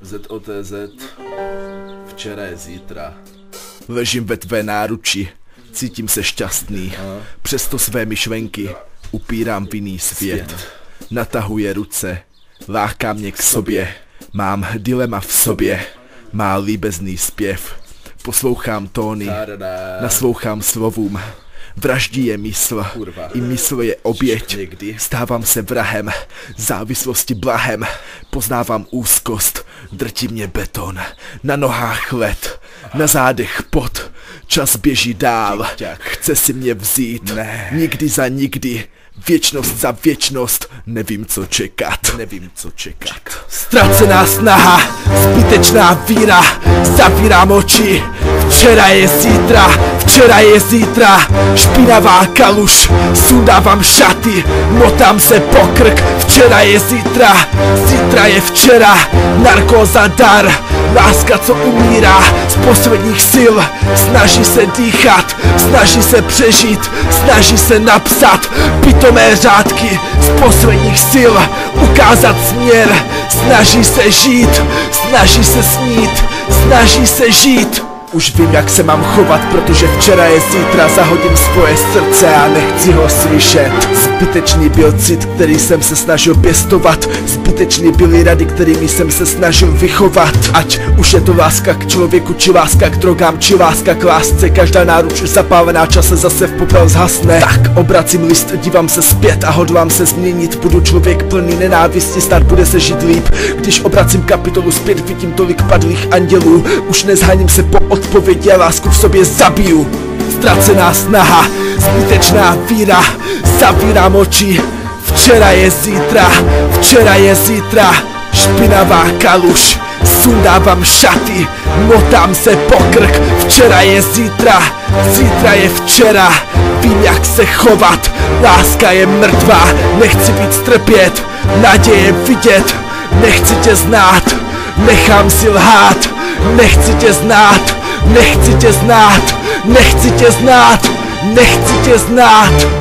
ZOTZ. Včera je zítra. Ležím ve tvé náruči, cítím se šťastný. Přesto své myšlenky upírám v jiný svět. Natahuje ruce, láká mě k sobě. Mám dilema v sobě, má líbezný zpěv. Poslouchám tóny, naslouchám slovům. Vraždí je mysl, i mysl je oběť. Stávám se vrahem, závislosti blahem. Poznávám úzkost, drtí mě beton. Na nohách led, na zádech pot. Čas běží dál, chce si mě vzít. Nikdy za nikdy, věčnost za věčnost. Nevím co čekat, Ztracená snaha, zbytečná víra. Zavírám oči, včera je zítra. Špinavá kaluž, sundávám šaty, motám se po krk. Včera je zítra je včera. Narkóza dar, láska co umírá z posledních sil. Snaží se dýchat, snaží se přežít, snaží se napsat pitomé řádky z posledních sil. Ukázat směr, snaží se žít, snaží se snít, snaží se žít. Už vím jak se mám chovat, protože včera je zítra. Zahodím svoje srdce a nechci ho slyšet. Zbytečný byl cit, který jsem se snažil pěstovat. Zbytečný byly rady, kterými jsem se snažil vychovat. Ať už je to láska k člověku, či láska k drogám, či láska k lásce. Každá náruč už zapálená časem zase v popel zhasne. Tak obracím list, dívám se zpět a hodlám se změnit. Budu člověk plný nenávisti, snad bude se žít líp. Když obracím kapitolu zpět, vidím tolik padlých andělů. Už nezháním se po odpovědi a lásku v sobě zabiju. Ztracená snaha, zbytečná víra. Zavírám oči, včera je zítra. Špinavá kaluž, sundávám šaty, motám se po krk. Včera je zítra je včera. Vím jak se chovat, láska je mrtvá. Nechci víc trpět, naděje vidět. Nechci tě znát, nechám si lhát. Nechci tě znát, nechci tě znát, nechci tě znát, nechci tě znát.